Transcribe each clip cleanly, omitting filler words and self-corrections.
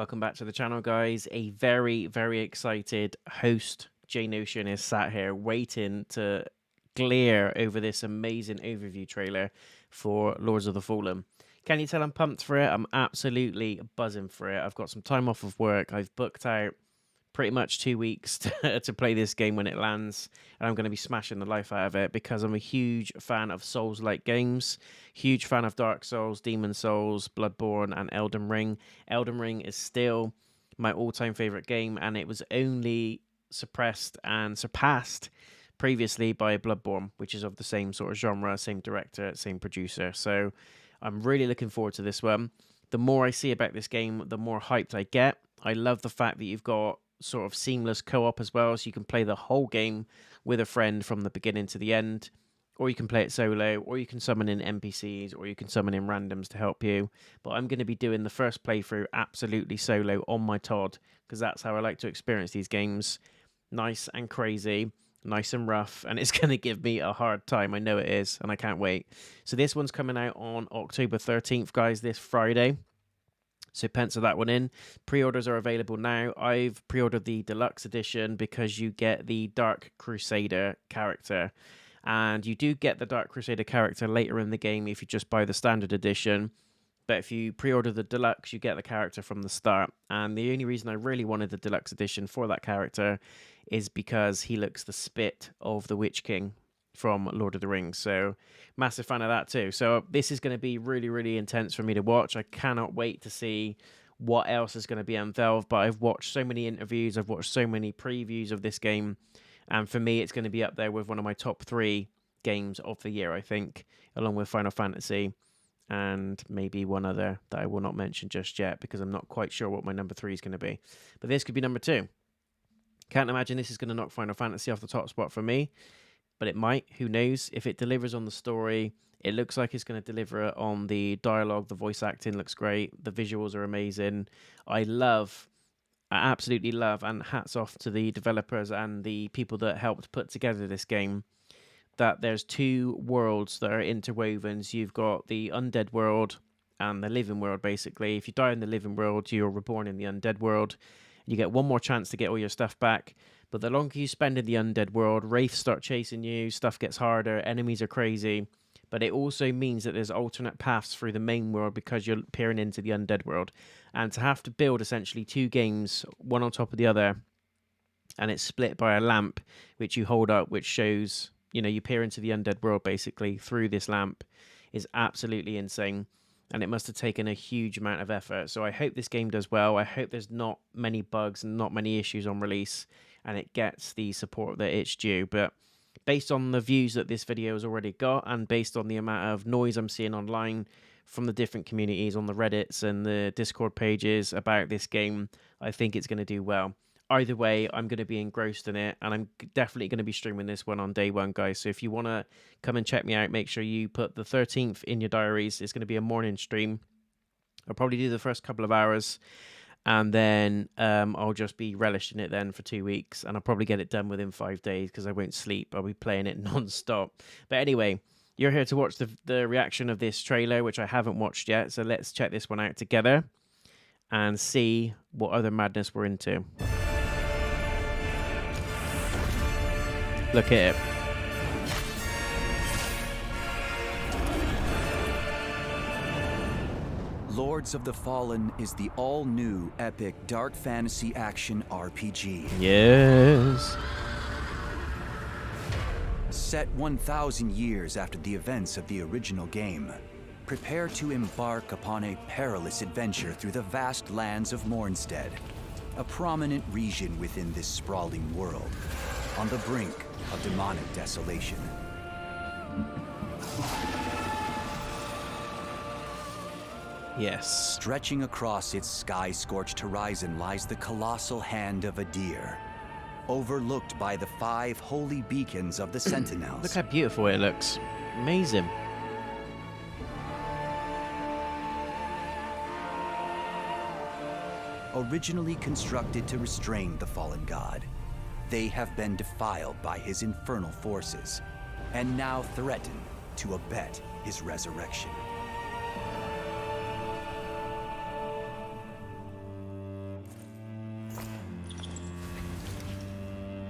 Welcome back to the channel, guys. A very, very excited host, JayNotion, is sat here waiting to glare over this amazing overview trailer for Lords of the Fallen. Can you tell I'm pumped for it? I'm absolutely buzzing for it. I've got some time off of work. I've booked out pretty much 2 weeks to play this game when it lands, and I'm going to be smashing the life out of it because I'm a huge fan of Souls-like games, huge fan of Dark Souls, Demon Souls, Bloodborne, and Elden Ring. Elden Ring is still my all-time favorite game, and it was only suppressed and surpassed previously by Bloodborne, which is of the same sort of genre, same director, same producer. So I'm really looking forward to this one. The more I see about this game, the more hyped I get. I love the fact that you've got sort of seamless co-op as well, so you can play the whole game with a friend from the beginning to the end, or you can play it solo, or you can summon in NPCs, or you can summon in randoms to help you. But I'm going to be doing the first playthrough absolutely solo on my Todd, because that's how I like to experience these games. Nice and crazy, nice and rough, and it's going to give me a hard time. I know it is, and I can't wait. So this one's coming out on October 13th, guys, this Friday. So pencil that one in. Pre-orders are available now. I've pre-ordered the deluxe edition because you get the Dark Crusader character. And you do get the Dark Crusader character later in the game if you just buy the standard edition. But if you pre-order the deluxe, you get the character from the start. And the only reason I really wanted the deluxe edition for that character is because he looks the spit of the Witch King from Lord of the Rings. So massive fan of that too. So this is going to be really, really intense for me to watch. I cannot wait to see what else is going to be unveiled. But I've watched so many interviews, I've watched so many previews of this game, and for me it's going to be up there with one of my top 3 games of the year, I think, along with Final Fantasy and maybe one other that I will not mention just yet because I'm not quite sure what my number 3 is going to be. But this could be number 2. Can't imagine this is going to knock Final Fantasy off the top spot for me, but it might. Who knows? If it delivers on the story, it looks like it's going to deliver on the dialogue. The voice acting looks great. The visuals are amazing. I absolutely love, and hats off to the developers and the people that helped put together this game, that there's 2 worlds that are interwoven. You've got the undead world and the living world, basically. If you die in the living world, you're reborn in the undead world. You get one more chance to get all your stuff back. But the longer you spend in the undead world, wraiths start chasing you, stuff gets harder, enemies are crazy. But it also means that there's alternate paths through the main world because you're peering into the undead world. And to have to build essentially 2 games, one on top of the other, and it's split by a lamp, which you hold up, which shows, you peer into the undead world basically through this lamp, is absolutely insane. And it must have taken a huge amount of effort. So I hope this game does well. I hope there's not many bugs and not many issues on release, and it gets the support that it's due. But based on the views that this video has already got, and based on the amount of noise I'm seeing online from the different communities on the Reddits and the Discord pages about this game, I think it's going to do well. Either way, I'm going to be engrossed in it, and I'm definitely going to be streaming this one on day one, guys. So if you want to come and check me out, make sure you put the 13th in your diaries. It's going to be a morning stream. I'll probably do the first couple of hours, and then I'll just be relishing it then for 2 weeks, and I'll probably get it done within 5 days because I won't sleep. I'll be playing it non-stop. But anyway, you're here to watch the reaction of this trailer, which I haven't watched yet. So let's check this one out together and see what other madness we're into. Look at it. Lords of the Fallen is the all-new epic dark fantasy action RPG. Yes. Set 1,000 years after the events of the original game, prepare to embark upon a perilous adventure through the vast lands of Mornstead, a prominent region within this sprawling world, on the brink of demonic desolation. Yes. Stretching across its sky-scorched horizon lies the colossal hand of a deer, overlooked by the 5 holy beacons of the Sentinels. Look how beautiful it looks. Amazing. Originally constructed to restrain the fallen god, they have been defiled by his infernal forces, and now threaten to abet his resurrection.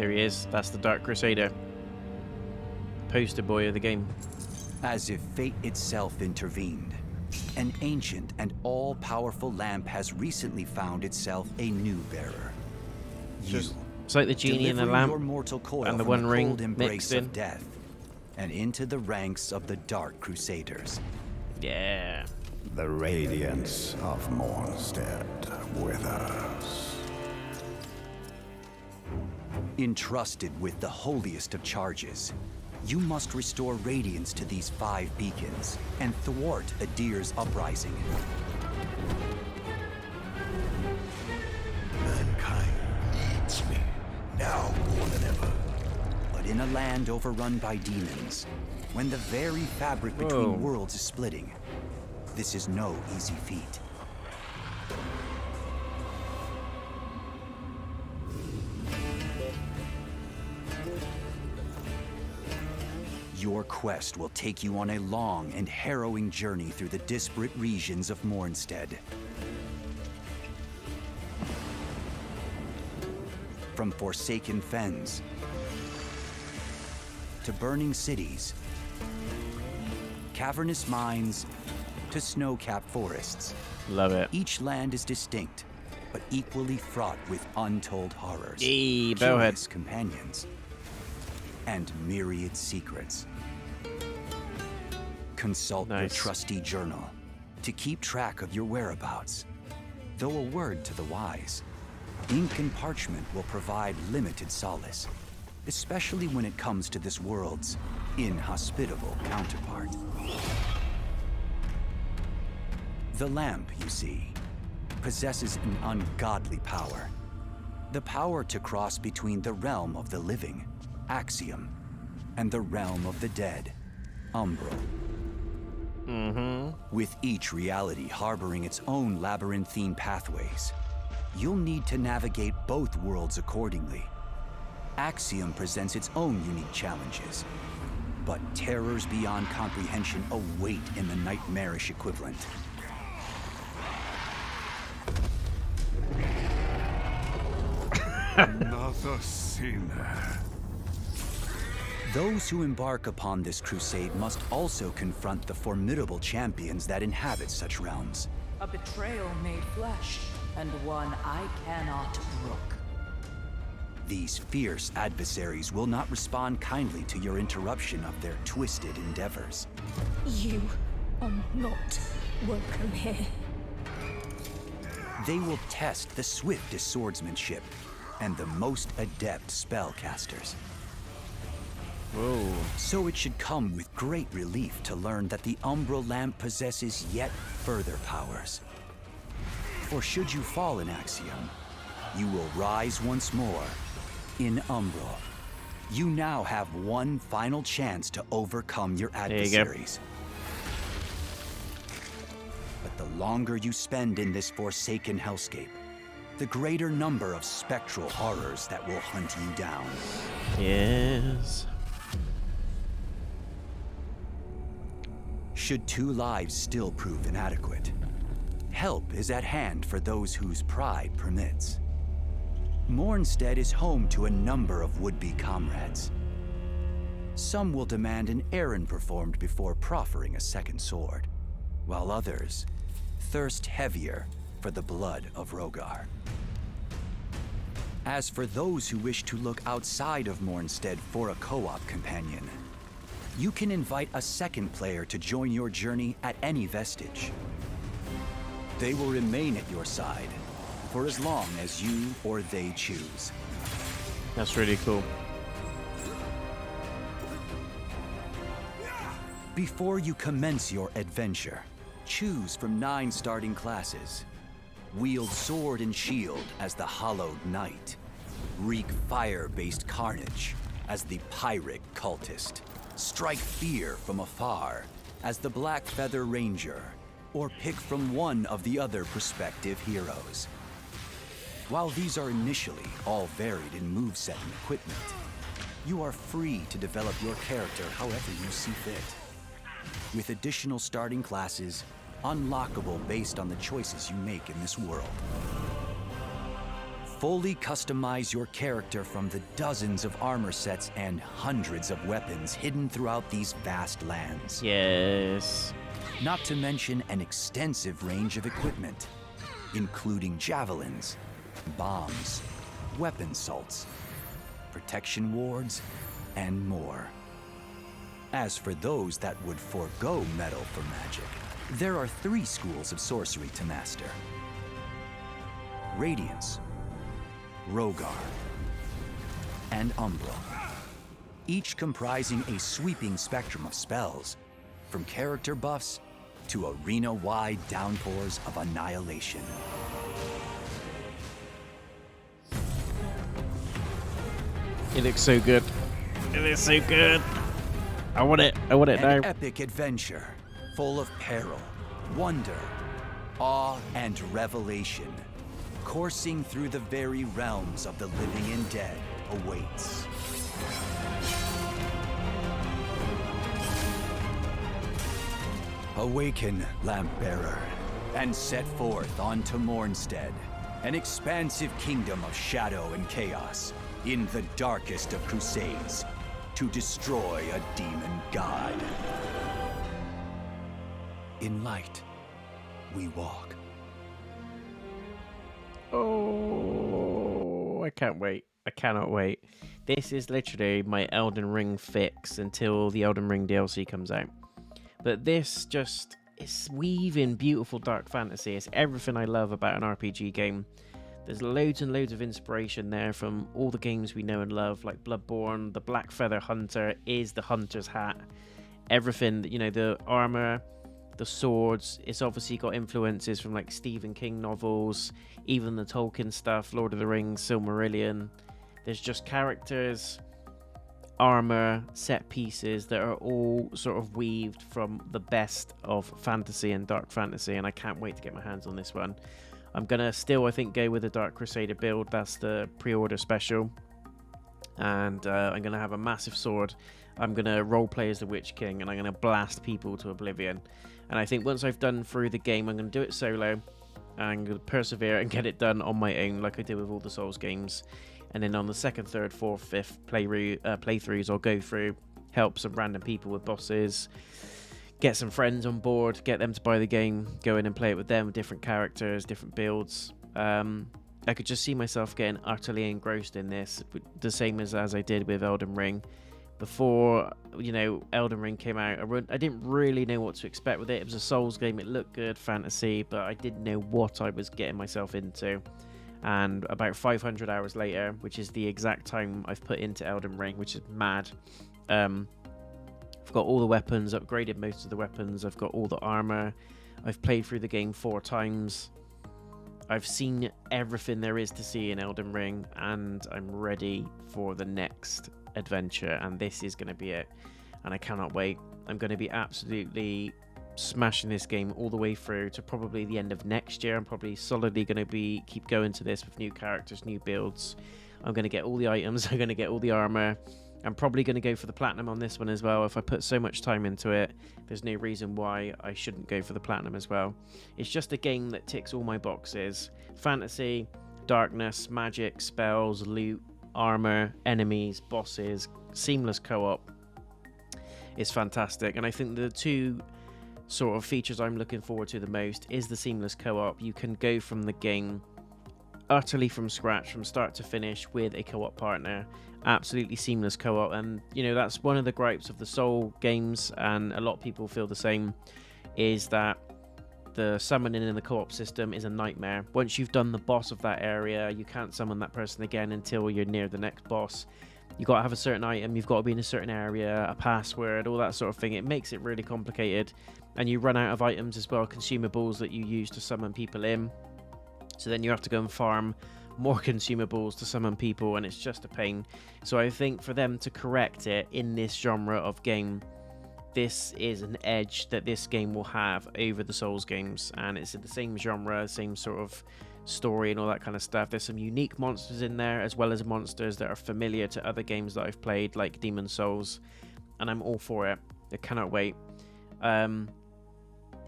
There he is. That's the Dark Crusader. Poster boy of the game. As if fate itself intervened, an ancient and all-powerful lamp has recently found itself a new bearer. It's like the genie in the delivering lamp your mortal coil and the from One Ring cold embrace mixed in. of death and into the ranks of the Dark Crusaders. Yeah. The radiance of Mornstead withers. Entrusted with the holiest of charges, you must restore radiance to these 5 beacons and thwart Adir's uprising. Mankind needs me now more than ever. But in a land overrun by demons, when the very fabric between Whoa. worlds is splitting, this is no easy feat. Your quest will take you on a long and harrowing journey through the disparate regions of Mornstead. From forsaken fens to burning cities, cavernous mines to snow-capped forests. Love it. Each land is distinct, but equally fraught with untold horrors, Hey, curious Bowhead. companions, and myriad secrets. Consult your Nice. trusty journal to keep track of your whereabouts. Though a word to the wise, ink and parchment will provide limited solace, especially when it comes to this world's inhospitable counterpart. The lamp, you see, possesses an ungodly power. The power to cross between the realm of the living, Axiom, and the realm of the dead, Umbral. With each reality harboring its own labyrinthine pathways, you'll need to navigate both worlds accordingly. Axiom presents its own unique challenges, but terrors beyond comprehension await in the nightmarish equivalent. Another sinner. Those who embark upon this crusade must also confront the formidable champions that inhabit such realms. A betrayal made flesh, and one I cannot brook. These fierce adversaries will not respond kindly to your interruption of their twisted endeavors. You are not welcome here. They will test the swiftest swordsmanship and the most adept spellcasters. Whoa. So it should come with great relief to learn that the Umbral Lamp possesses yet further powers. For should you fall in Axiom, you will rise once more in Umbral. You now have one final chance to overcome your you go. adversaries. But the longer you spend in this forsaken hellscape, the greater number of spectral horrors that will hunt you down. Yes. Should 2 lives still prove inadequate, help is at hand for those whose pride permits. Mornstead is home to a number of would-be comrades. Some will demand an errand performed before proffering a second sword, while others thirst heavier for the blood of Rogar. As for those who wish to look outside of Mornstead for a co-op companion, you can invite a second player to join your journey at any vestige. They will remain at your side for as long as you or they choose. That's really cool. Before you commence your adventure, choose from 9 starting classes. Wield sword and shield as the Hallowed Knight. Wreak fire-based carnage as the Pyric Cultist. Strike fear from afar as the Black Feather Ranger, or pick from one of the other prospective heroes. While these are initially all varied in moveset and equipment, you are free to develop your character however you see fit. With additional starting classes, unlockable based on the choices you make in this world. Fully customize your character from the dozens of armor sets and hundreds of weapons hidden throughout these vast lands. Yes. Not to mention an extensive range of equipment, including javelins, bombs, weapon salts, protection wards, and more. As for those that would forego metal for magic, there are 3 schools of sorcery to master: Radiance, Rogar, and Umbra, each comprising a sweeping spectrum of spells, from character buffs to arena-wide downpours of annihilation. It looks so good. It is so good. I want it. I want it now. An epic adventure full of peril, wonder, awe, and revelation, coursing through the very realms of the living and dead awaits. Awaken, Lamp-bearer, and set forth onto Mornstead, an expansive kingdom of shadow and chaos, in the darkest of crusades, to destroy a demon god. In light, we walk. Oh, I can't wait. I cannot wait. This is literally my Elden Ring fix until the Elden Ring DLC comes out. But this just is weaving beautiful dark fantasy. It's everything I love about an RPG game. There's loads and loads of inspiration there from all the games we know and love, like Bloodborne. The Black Feather Hunter is the hunter's hat. Everything, you know, the armor, the swords. It's obviously got influences from like Stephen King novels, even the Tolkien stuff, Lord of the Rings, Silmarillion. There's just characters, armor, set pieces that are all sort of weaved from the best of fantasy and dark fantasy, and I can't wait to get my hands on this one. I'm gonna still, I think, go with the Dark Crusader build. That's the pre-order special, and I'm gonna have a massive sword. I'm gonna roleplay as the Witch King, and I'm gonna blast people to oblivion. And I think once I've done through the game, I'm gonna do it solo, and I'm gonna persevere and get it done on my own, like I did with all the Souls games. And then on the 2nd, 3rd, 4th, 5th playthroughs, I'll go through, help some random people with bosses, get some friends on board, get them to buy the game, go in and play it with them, with different characters, different builds. I could just see myself getting utterly engrossed in this, the same as I did with Elden Ring. Before, you know, Elden Ring came out, I didn't really know what to expect with it. It was a Souls game, it looked good, fantasy, but I didn't know what I was getting myself into. And about 500 hours later, which is the exact time I've put into Elden Ring, which is mad, I've got all the weapons, upgraded most of the weapons, I've got all the armor, I've played through the game 4 times, I've seen everything there is to see in Elden Ring, and I'm ready for the next adventure, and this is going to be it, and I cannot wait. I'm going to be absolutely smashing this game all the way through to probably the end of next year. I'm probably solidly going to keep going to this with new characters, new builds. I'm going to get all the items, I'm going to get all the armor. I'm probably going to go for the platinum on this one as well. If I put so much time into it, there's no reason why I shouldn't go for the platinum as well. It's just a game that ticks all my boxes: fantasy, darkness, magic, spells, loot, armor, enemies, bosses, seamless co-op. It's fantastic, and I think the two sort of features I'm looking forward to the most is the seamless co-op. You can go from the game utterly from scratch, from start to finish, with a co-op partner. Absolutely seamless co-op, and you know, that's one of the gripes of the Soul games, and a lot of people feel the same, is that the summoning in the co-op system is a nightmare. Once you've done the boss of that area, you can't summon that person again until you're near the next boss. You've got to have a certain item, you've got to be in a certain area, a password, all that sort of thing. It makes it really complicated, and you run out of items as well, consumables that you use to summon people in. So then you have to go and farm more consumables to summon people, and it's just a pain. So I think for them to correct it in this genre of game, this is an edge that this game will have over the Souls games, and it's in the same genre, same sort of story and all that kind of stuff. There's some unique monsters in there, as well as monsters that are familiar to other games that I've played, like Demon Souls, and I'm all for it. I cannot wait.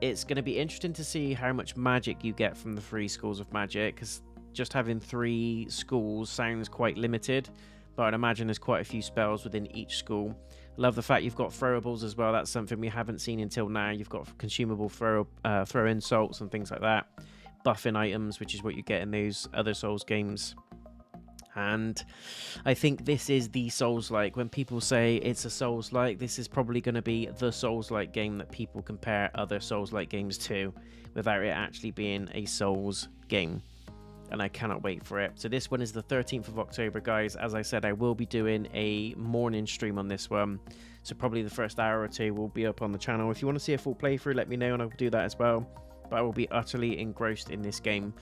It's going to be interesting to see how much magic you get from the 3 schools of magic, because just having 3 schools sounds quite limited, but I'd imagine there's quite a few spells within each school. Love the fact you've got throwables as well. That's something we haven't seen until now. You've got consumable throw-in salts and things like that. Buffing items, which is what you get in those other Souls games. And I think this is the Souls-like. When people say it's a Souls-like, this is probably going to be the Souls-like game that people compare other Souls-like games to, without it actually being a Souls game. And I cannot wait for it. So this one is the 13th of October, guys. As I said, I will be doing a morning stream on this one. So probably the first hour or two will be up on the channel. If you want to see a full playthrough, let me know and I'll do that as well. But I will be utterly engrossed in this game.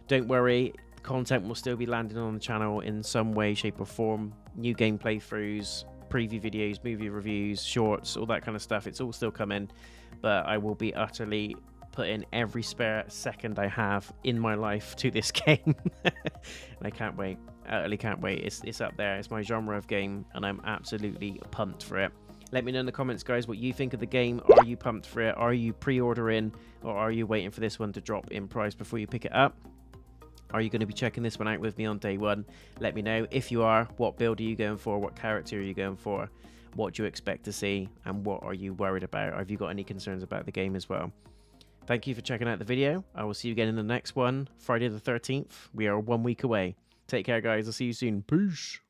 Don't worry, content will still be landing on the channel in some way, shape or form. New game playthroughs, preview videos, movie reviews, shorts, all that kind of stuff. It's all still coming. But I will be utterly put in every spare second I have in my life to this game. And I can't wait. I utterly can't wait. It's up there. It's my genre of game and I'm absolutely pumped for it. Let me know in the comments, guys, what you think of the game. Are you pumped for it? Are you pre-ordering, or are you waiting for this one to drop in price before you pick it up? Are you going to be checking this one out with me on day one? Let me know. If you are, what build are you going for? What character are you going for? What do you expect to see? And what are you worried about? Have you got any concerns about the game as well? Thank you for checking out the video. I will see you again in the next one, Friday the 13th. We are 1 week away. Take care, guys. I'll see you soon. Peace.